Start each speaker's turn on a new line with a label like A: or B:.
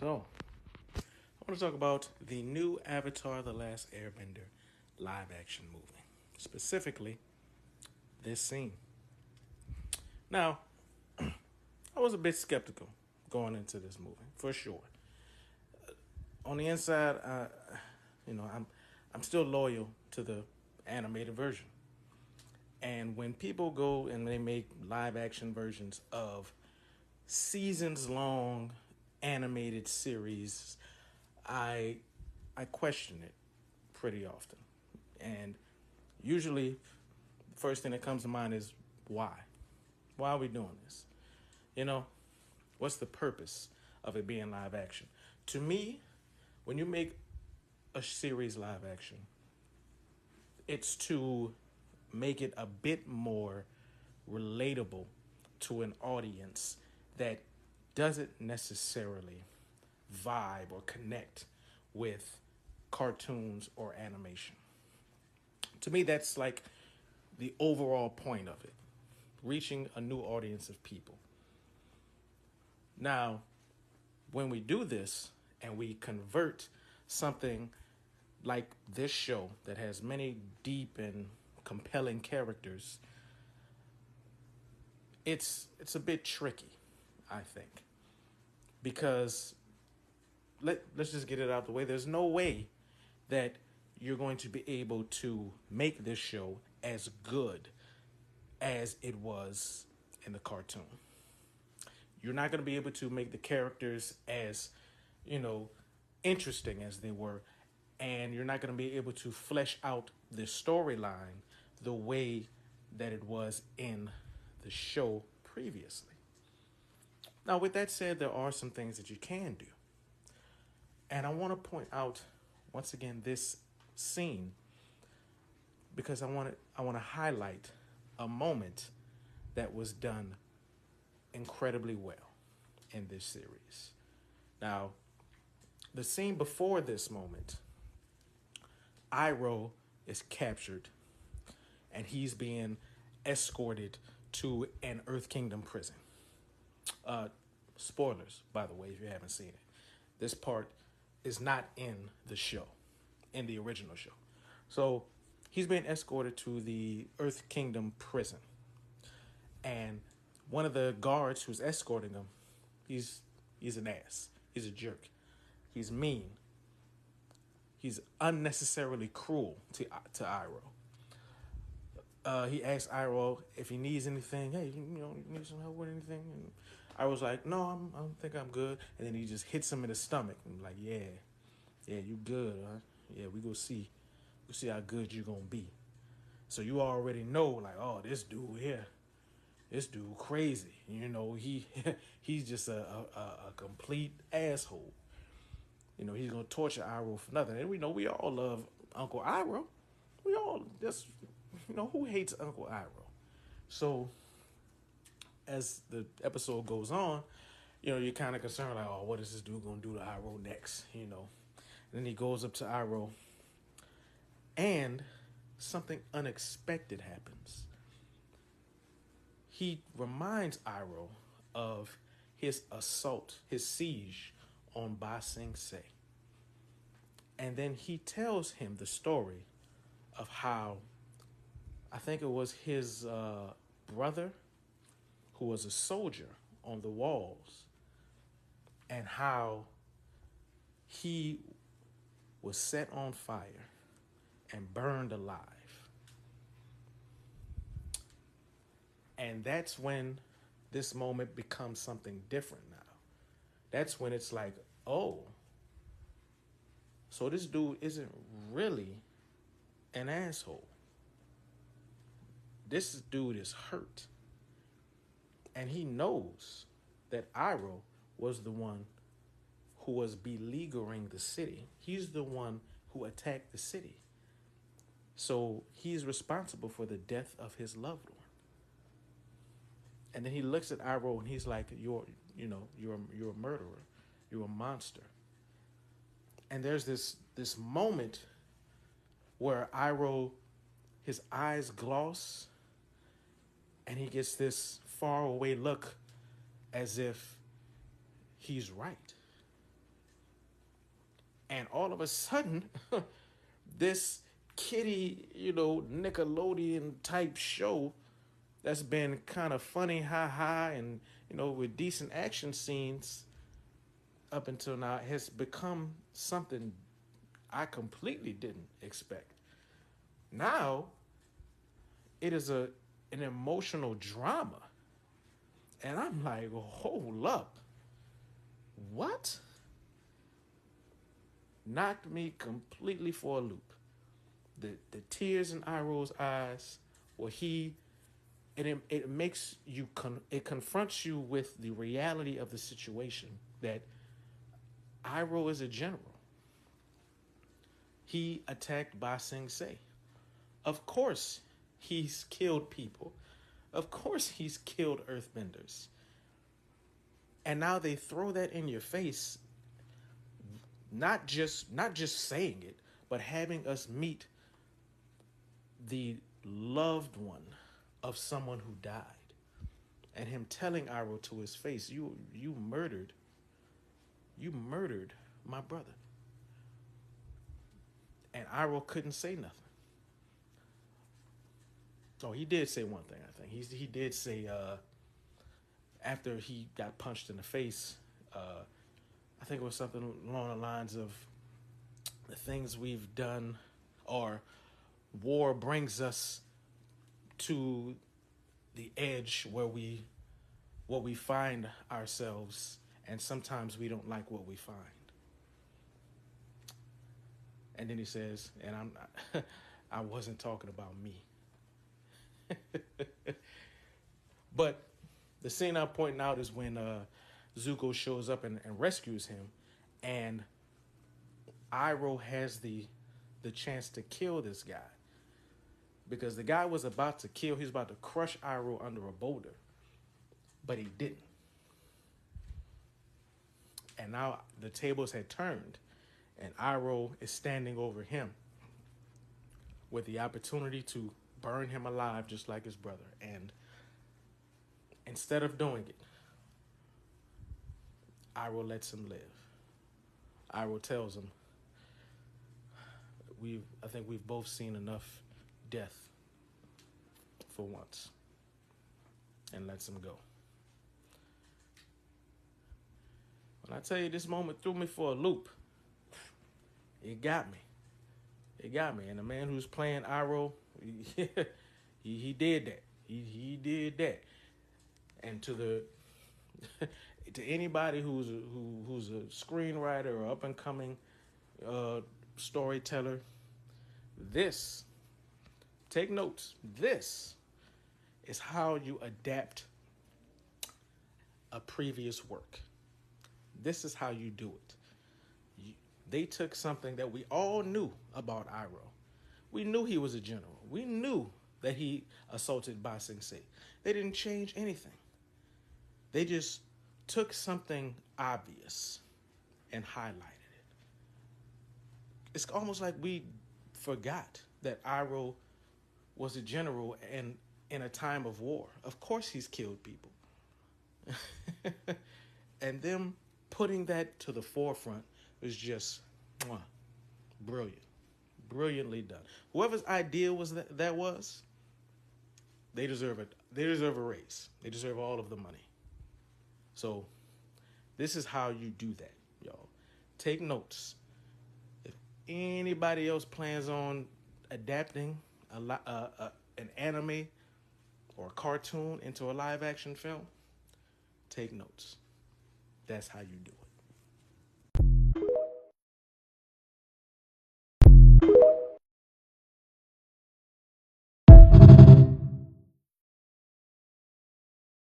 A: So, I want to talk about the new Avatar The Last Airbender live action movie. Specifically, this scene. Now, I was a bit skeptical going into this movie, for sure. On the inside, I'm still loyal to the animated version. And when people go and they make live action versions of seasons long animated series, I question it pretty often. And usually the first thing that comes to mind is why? Why are we doing this? You know, what's the purpose of it being live action? To me, when you make a series live action, it's to make it a bit more relatable to an audience that doesn't necessarily vibe or connect with cartoons or animation. To me, that's like the overall point of it, reaching a new audience of people. Now, when we do this and we convert something like this show that has many deep and compelling characters, it's a bit tricky, I think. Because let's just get it out the way. There's no way that you're going to be able to make this show as good as it was in the cartoon. You're not going to be able to make the characters as, you know, interesting as they were. And you're not going to be able to flesh out the storyline the way that it was in the show previously. Now, with that said, there are some things that you can do. And I want to point out, once again, this scene because I want to highlight a moment that was done incredibly well in this series. Now, the scene before this moment, Iroh is captured and he's being escorted to an Earth Kingdom prison. Spoilers, by the way, if you haven't seen it. This part is not in the show, in the original show. So he's being escorted to the Earth Kingdom prison. And one of the guards who's escorting him, he's an ass. He's a jerk. He's mean. He's unnecessarily cruel to Iroh. He asked Iroh if he needs anything. Hey, you need some help with anything? And I was like, no, I don't think I'm good. And then he just hits him in the stomach. And I'm like, yeah, you good, huh? Yeah, we go see how good you gonna be. So you already know, like, oh, this dude crazy. You know, he's just a complete asshole. You know, he's gonna torture Iroh for nothing. And we know we all love Uncle Iroh. We all just, who hates Uncle Iroh? So as the episode goes on, you're kind of concerned, like, oh, what is this dude gonna do to Iroh next? And then he goes up to Iroh, and something unexpected happens. He reminds Iroh of his assault, his siege on Ba Sing Se. And then he tells him the story of how, I think it was his brother who was a soldier on the walls, and how he was set on fire and burned alive. And that's when this moment becomes something different now. That's when it's like, oh, so this dude isn't really an asshole. This dude is hurt. And he knows that Iroh was the one who was beleaguering the city. He's the one who attacked the city. So he's responsible for the death of his loved one. And then he looks at Iroh and he's like, you're a murderer. You're a monster. And there's this moment where Iroh, his eyes gloss, and he gets this far away look as if he's right. And all of a sudden, this kiddie, Nickelodeon type show that's been kind of funny, ha ha, and with decent action scenes up until now has become something I completely didn't expect. Now it is an emotional drama. And I'm like, hold up. What? Knocked me completely for a loop. The tears in Iroh's eyes, where it makes you it confronts you with the reality of the situation that Iroh is a general. He attacked Ba Sing Se. Of course, he's killed people. Of course, he's killed Earthbenders. And now they throw that in your face, not just saying it, but having us meet the loved one of someone who died, and him telling Iroh to his face, "You murdered my brother." And Iroh couldn't say nothing. Oh, he did say one thing. I think he did say after he got punched in the face. I think it was something along the lines of the things we've done, or war brings us to the edge where we find ourselves, and sometimes we don't like what we find. And then he says, and I wasn't talking about me. But the scene I'm pointing out is when Zuko shows up and rescues him, and Iroh has the chance to kill this guy, because the guy was about to kill. He was about to crush Iroh under a boulder, but he didn't. And now the tables had turned, and Iroh is standing over him with the opportunity to burn him alive just like his brother. And instead of doing it, Iroh lets him live. Iroh tells him, I think we've both seen enough death for once," and lets him go. When I tell you, this moment threw me for a loop. It got me. It got me. And the man who's playing Iroh, he did that. He did that. And to anybody who's a screenwriter or up and coming storyteller, take notes. This is how you adapt a previous work. This is how you do it. They took something that we all knew about Iroh. We knew he was a general. We knew that he assaulted Ba Sing Se. They didn't change anything. They just took something obvious and highlighted it. It's almost like we forgot that Iroh was a general and in a time of war. Of course he's killed people. And them putting that to the forefront was just brilliant. Brilliantly done. Whoever's idea was that was, they deserve it. They deserve a raise. They deserve all of the money. So this is how you do that, y'all. Take notes. If anybody else plans on adapting an anime or a cartoon into a live action film, take notes. That's how you do it.